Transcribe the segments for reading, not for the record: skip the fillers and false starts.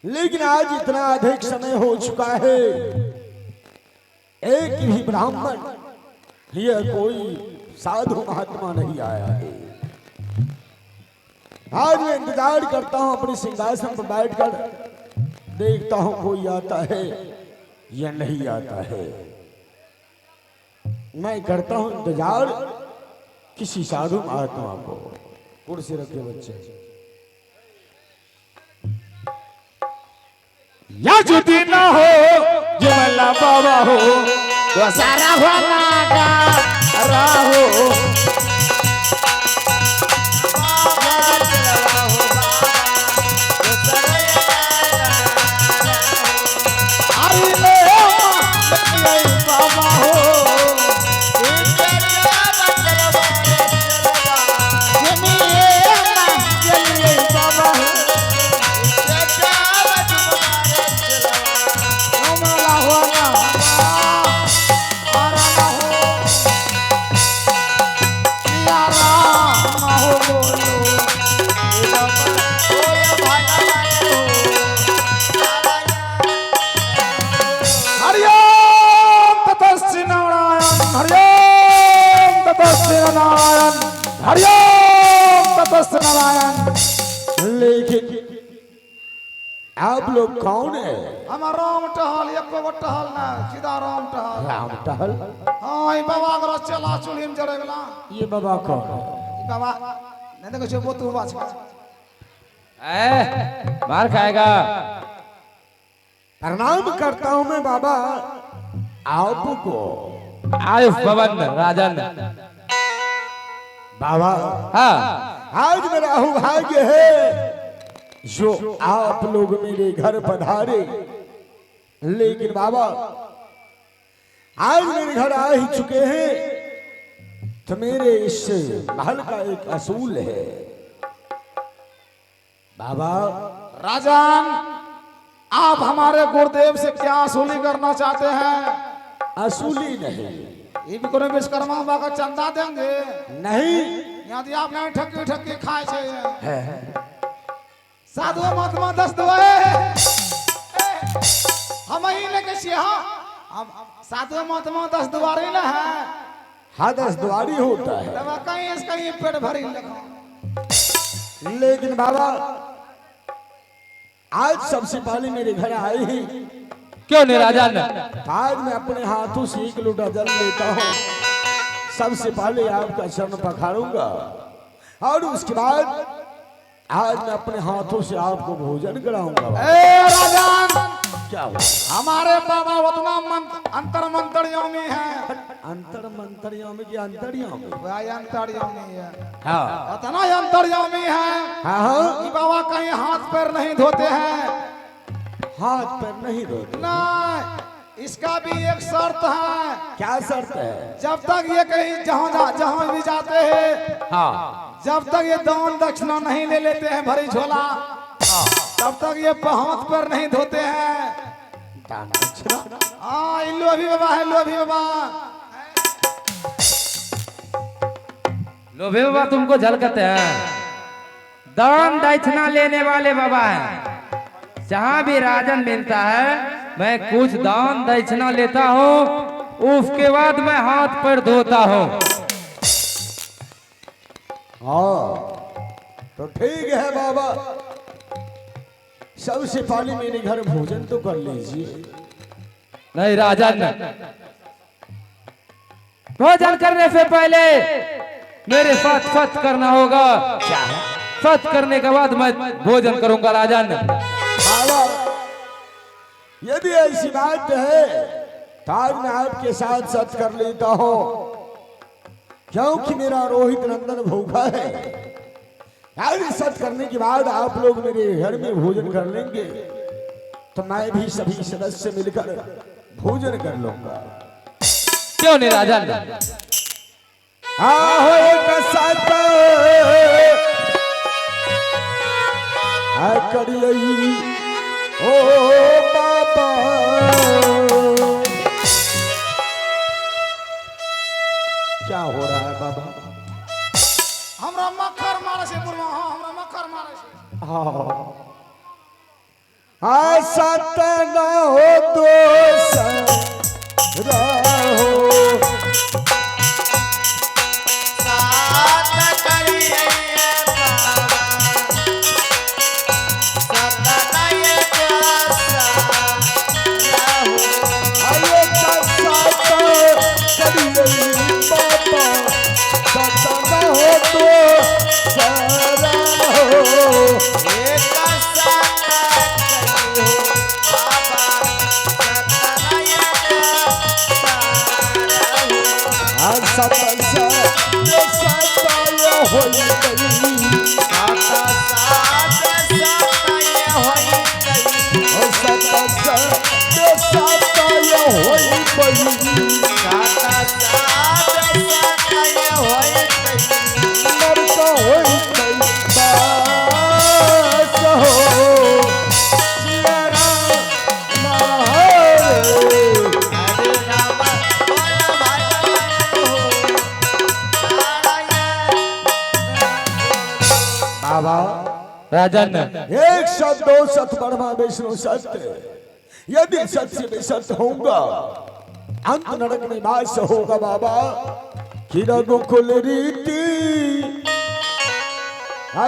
लेकिन आज इतना अधिक समय हो चुका है, एक भी ब्राह्मण या कोई साधु महात्मा नहीं आया है। आज मैं इंतजार करता हूं अपने सिंहासन पर बैठकर, देखता हूं कोई आता है या नहीं आता है। मैं करता हूं इंतजार किसी साधु महात्मा को। कुर्सी रखे बच्चे, या जुदी ना हो जो मल्ला बाबा हो तो सारा वाला का राहो। लेकिन आप लोग कौन है? हम राम टहल, एको टहल ना, सीधा राम टहल। राम टहल? हाँ, ये बाबा अगर चला चुलीम जड़े गला। ये बाबा कौन है? बाबा नहीं देखो जो बोतू बात का। मार खाएगा। प्रणाम करता हूं मैं बाबा आपको। आयुष पवन राजन। बाबा हाँ, आज मेरा सौभाग्य है जो आप लोग मेरे घर पधारे। लेकिन बाबा आज मेरे घर आ ही चुके हैं, तो मेरे इस महल का एक असूल है। बाबा राजन, आप हमारे गुरुदेव से क्या असूली करना चाहते हैं? असूली नहीं, ये भी कोई विश्वकर्मा बाबा का चंदा देंगे? नहीं यदि आप नहीं ठक्की ठक्की खाए छे साधु महात्मा 10 दुआए हम ही लेके सिया हम साधु महात्मा 10 दुआरे ना है। हाँ 10 द्वारी होता है, तब कहीं इसका ये पेट भरी लगा। लेकिन बाबा आज सबसे पहले मेरे घर आए ही क्यों नहीं राजन? आज मैं अपने हाथों से 1 लोटा जल लेता हूँ। सबसे पहले आपका चरण पखारूंगा और उसके बाद आज मैं अपने हाथों से आपको भोजन कराऊंगा। राजन, क्या हुआ? हमारे बाबा उतना अंतर मंतरियों में है। अंतर मंतरियों में की अंतरियों में? वह अंतरियों में है। हाँ, उतना अंतरियों में है। हाँ हाँ, कि बाबा कहीं हाथ पैर नहीं धोते हैं। हाथ पैर नहीं धोते? नहीं, इसका भी एक शर्त है। क्या शर्त है? जब तक ये कहीं जहाँ भी जाते हैं, हाँ, जब तक ये दान दक्षिणा नहीं ले लेते हैं भरी झोला, तब तक ये हाथ पैर नहीं धोते हैं। दान दक्षिणा? हाँ, लोभी बाबा है, लोभी बाबा। लोभे बाबा तुमको झलकते हैं। दान दक्षिणा लेने वाले बाबा हैं। जहाँ भी राजन मिलता है मैं कुछ दान दक्षिणा लेता हूँ, उसके बाद मैं हाथ पैर धोता हूँ। हाँ तो ठीक है बाबा, सबसे पहले मेरे घर भोजन तो कर लीजिए। नहीं राजन, भोजन करने से पहले मेरे साथ फत करना होगा। फत करने के बाद मैं भोजन करूंगा राजन। बाबा यदि ऐसी बात है तो आज मैं आपके साथ सच कर लेता हूं, क्योंकि मेरा रोहित नंदन भूखा है। आज सच करने के बाद आप लोग मेरे घर में भोजन कर लेंगे तो मैं भी सभी सदस्य मिलकर भोजन कर लूंगा। क्यों नहीं राजन? आहो कसत करियई ओ बाबा, क्या हो रहा है बाबा? हमरा मक्खर मारे से बुरवा, हाँ हमरा मक्खर मारे से। हाँ सत न हो दूसरा हो। आये का साथ करिए बाबा, सत न हो दूसरा हो। सत होई राजन, एक सत दो सत ब्रह्मा विष्णु सत्य, यदि सत्य में सत्य होगा अंत नरक में वास होगा बाबा। किरा गोकुल रीति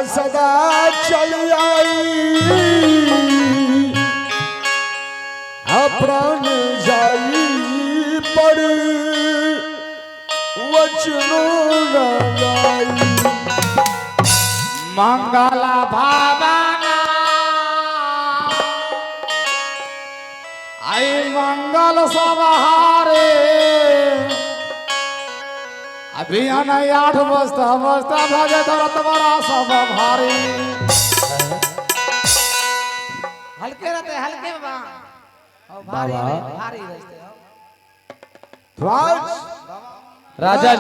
सदा चल आई, प्राण जाई पर वचनों न लाई। मंगला भावना आई मंगल सवारे, अभी आना 8 बजता बजता भजे धरत बड़ा सब भारी। हल्के रहते हल्के भारी भारी रहते। तो आज राजन,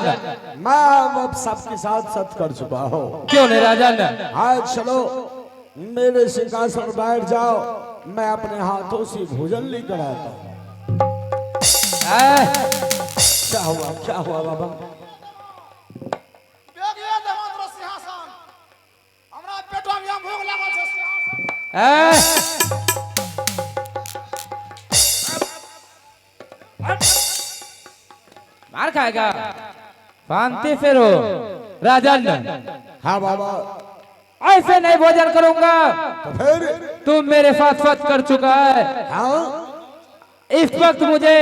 मैं अब सबके साथ सत कर चुका हूँ। क्यों नहीं राजन? आज चलो मेरे सिंहासन पर बैठ जाओ, मैं अपने हाथों से भोजन लेकर आता हूँ। क्या हुआ बाबा? मार खाएगा शांति फिर हो। राजन, हाँ बाबा। ऐसे नहीं भोजन करूंगा। तो फिर तुम मेरे साथ सच कर चुका है। हाँ इस वक्त मुझे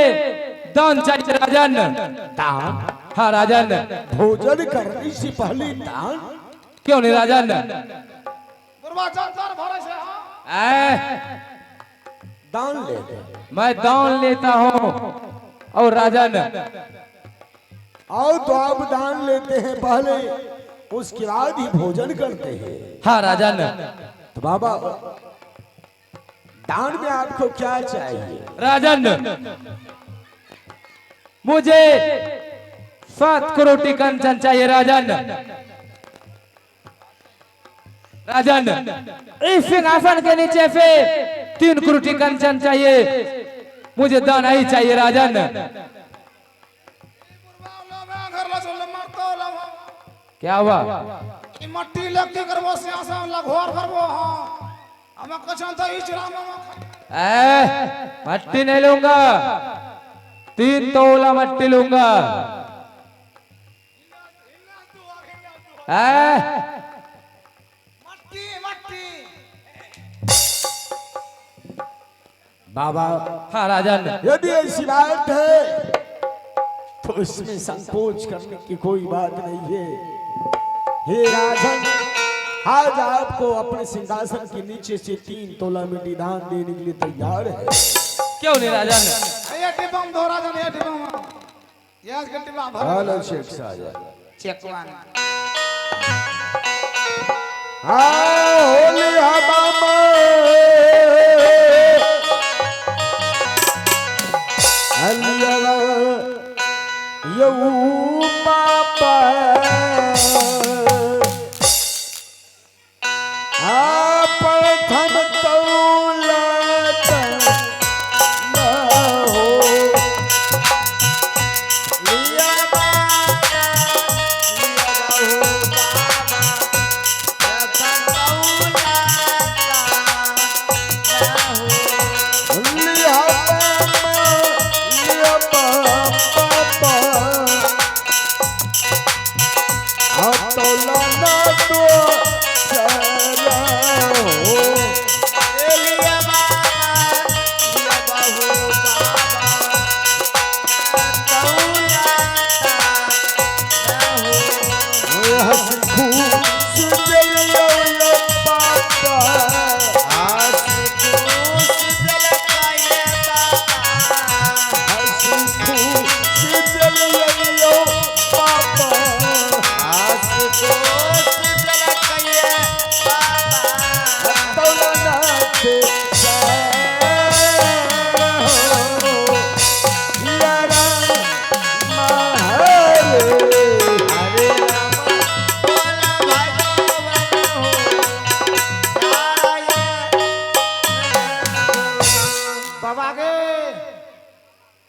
दान चाहिए राजन। दान? हाँ राजन। भोजन करने से पहले दान? क्यों नहीं राजन? दान ले दे। मैं दान लेता हूँ। और राजन, और तो आप दान लेते हैं पहले, उसके बाद ही भोजन करते हैं। हाँ राजन। तो बाबा दान में आपको क्या चाहिए? राजन, मुझे 7 करोड़ कंचन चाहिए राजन। राजन, इस सिंहासन के नीचे से 3 करोड़ कंचन चाहिए। मुझे दाना ही चाहिए राजन। क्या हुआ? मट्टी लगती करबो सिंहासन लगोर करबो। हां हमें कछन तो ई चला मट्टी नहीं लूंगा, 3 तोला मट्टी लूंगा। मट्टी मट्टी। बाबा हाँ राजन। यदि ऐसी बात है तो इसमें संकोच करने की कोई बात नहीं है। हे राजन, आज आपको अपने सिंहासन के नीचे से 3 तोला मिट्टी दान देने के लिए तैयार है। क्यों नहीं राजन? ये टिपम दो राजन, ये टिपम ये आज के टिपम भर। हेलो शेख साहब, चेकवान होली हमामा अलिया यू पापा प्रथम तौलत न हो लिया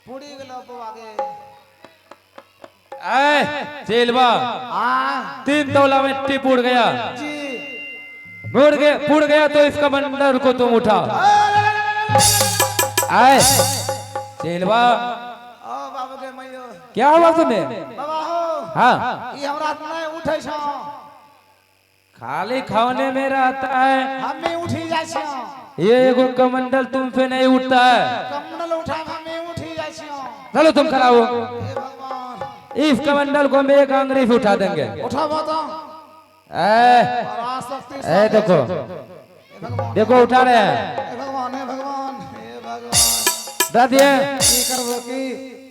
पूरी गेलो तो आगे चेलवा हाँ 3 तोला मिट्टी फूट गया, जी फूट गया तो इसका बंदर को तुम उठा। आए चेलवा ओ बाबू के मैयो क्या हुआ तुम्हें? बाबा हो हाँ ई हमरा नहीं उठै छौ, खाली खाने में रहता है, हमें उठी जाइ छौ, ये एगो कमंडल तुम पे नहीं उठता है। कमंडल उठा हमें उठी जाइ छौ। चलो तुम खड़ा हो, हे भगवान इस कमंडल को हम एक अंगुली से उठा देंगे। उठाबो तो पराशक्ति ए देखो हे भगवान देखो उठा रहे हैं, हे भगवान हे भगवान हे भगवान दे दिए। की करबो की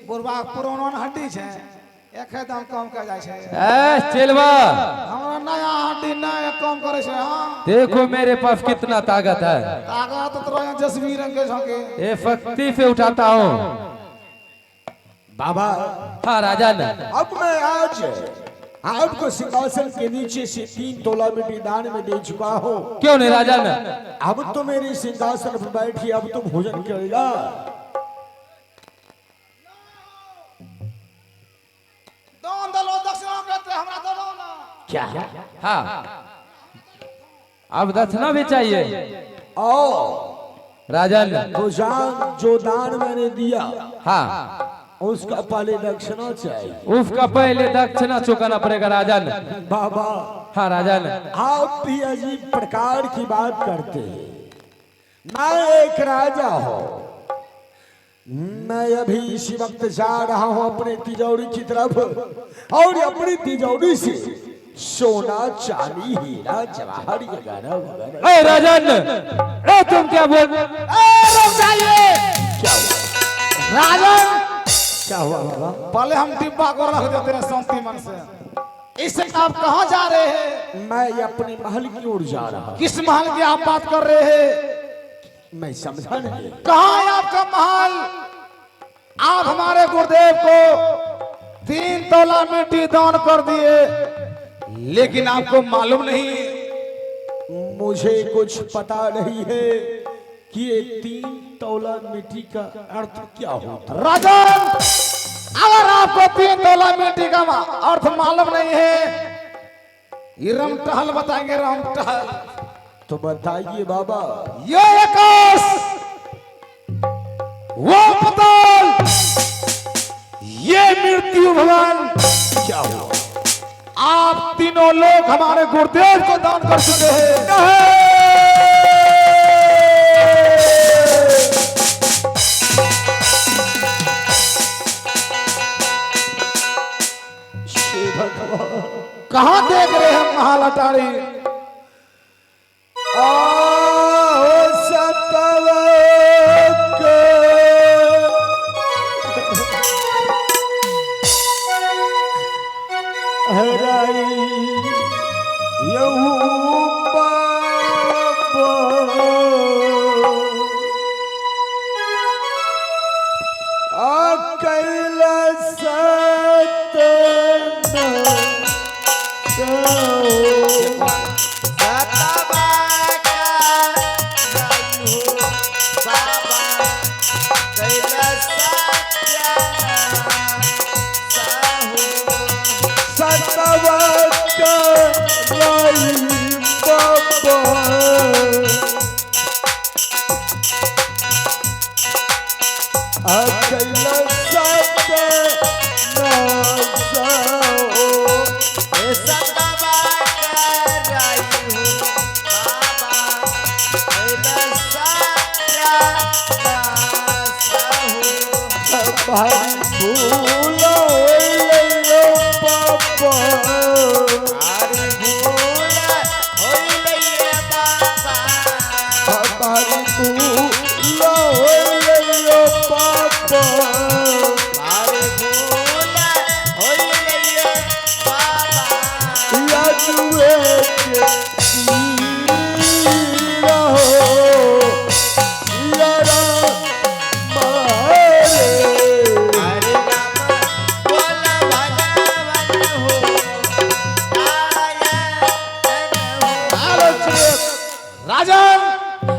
बुढ़वा पुराना हड्डी छै, एक दम कम कर जाइ छै, चेलवा हमरा नया हड्डी नया कम करे छै। हां देखो मेरे पास कितना ताकत है, ताकत तो रह जसवी रंग के छके ये शक्ति से उठाता हूँ। बाबा हाँ राजन, अब मैं आज आपको सिंहासन के नीचे से 3 तोला मिट्टी दान में दे चुका हूँ। क्यों नहीं राजन? अब तो मेरी सिंहासन पर बैठी, अब तो भोजन करेगा। दान दलो दक्षिणा कहते हमरा दलो ना क्या? हाँ अब दक्षिणा भी चाहिए और राजन। जो दान मैंने दिया हाँ उसका पहले दक्षिणा चाहिए। उसका पहले दक्षिणा चुकाना पड़ेगा राजन। बाबा हाँ राजन, आप भी अजीब प्रकार की बात करते हैं। मैं एक राजा हूँ, मैं अभी इसी वक्त जा रहा हूँ अपने तिजोरी की तरफ, और अपनी तिजोरी से सोना चांदी हीरा जवाहर वगैरह वगैरह। ए राजन, ए तुम क्या बोल? रुक जाइए। क्या हुआ? राजन क्या हुआ बाबा? पहले हम डिब्बा को रख देते हैं शांति मन से। इससे आप कहाँ जा रहे हैं? मैं अपने महल की ओर जा रहा हूँ। किस महल की आप बात कर रहे हैं? मैं समझा नहीं। कहाँ है आपका महल? आप हमारे गुरुदेव को 3 तोला मिट्टी दान कर दिए, लेकिन आपको मालूम नहीं, मुझे कुछ पता नहीं है कि ये 3 तोला मिट्टी का अर्थ क्या होता है। राजन अगर आपको 3 तोला मिट्टी का अर्थ मालूम नहीं है, ये रमटहल बताएंगे, रमटहल। तो बताइए बाबा। ये आकाश, वो पताल, ये मृत्यु भवन। क्या हुआ? आप तीनों लोग हमारे गुरुदेव को दान कर चुके हैं। कहाँ देख रहे हैं महाल अटारी?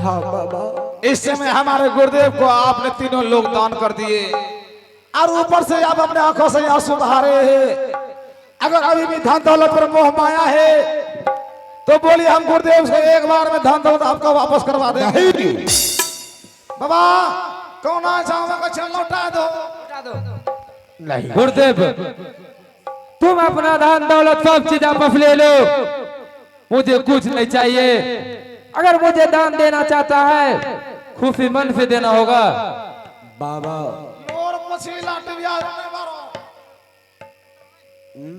हाँ बाबा। इस समय हमारे गुरुदेव को आपने तीनों लोग दान कर दिए, और ऊपर से आप अपने आंखों से आंसू बहा रहे हैं। अगर अभी भी धन दौलत पर मोह माया है तो बोलिए हम गुरुदेव से एक बार में धन दौलत आपको वापस करवा देंगे। बाबा कौन का छल लौटा दो। नहीं गुरुदेव तुम अपना धन दौलत सब चीज वापस ले लो, मुझे कुछ नहीं चाहिए। अगर मुझे दान देना चाहता है खुशी मन से देना होगा। बाबा और मछली लाटे बिहार में मारो।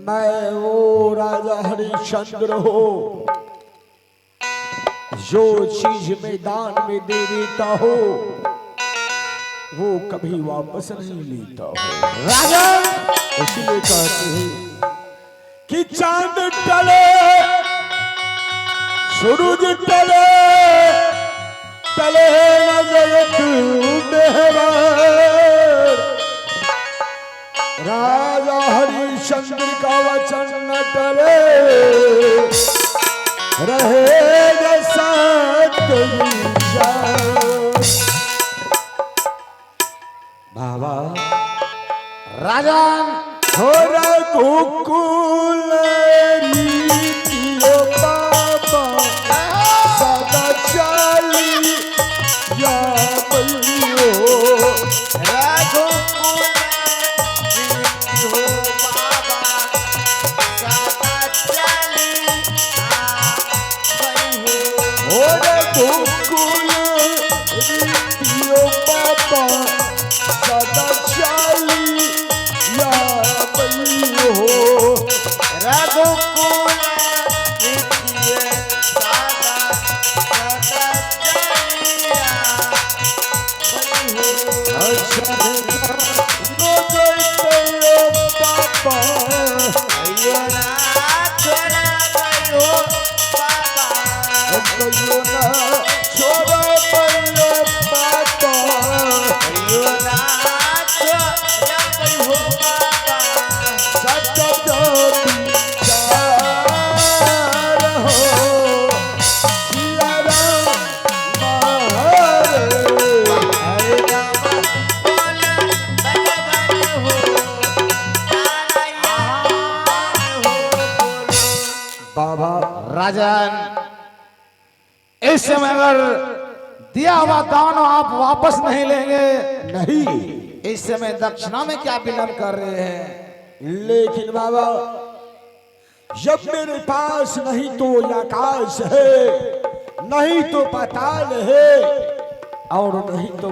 मैं वो राजा हरिश्चंद्र हो जो चीज में दान में दे देता हो वो कभी वापस नहीं लेता हो। राजा इसलिए कहते हैं कि चांद टले सूरज टले टले न जगत देवर। राजा हरिश्चंद्र का वचन न टले रहेगा सत्य बाबा। राजन थोड़ा कुकुल रीतियो बाबा सदा चाली या बलियो। थोड़ा कुकुल रीतियो बाबा सदा चाली या बलियो। राजन इस समय अगर दिया हुआ दान आप वापस नहीं लेंगे नहीं इस समय दक्षिणा में क्या विलंब कर रहे हैं। लेकिन बाबा जब मेरे पास नहीं तो आकाश है नहीं तो पाताल है और नहीं तो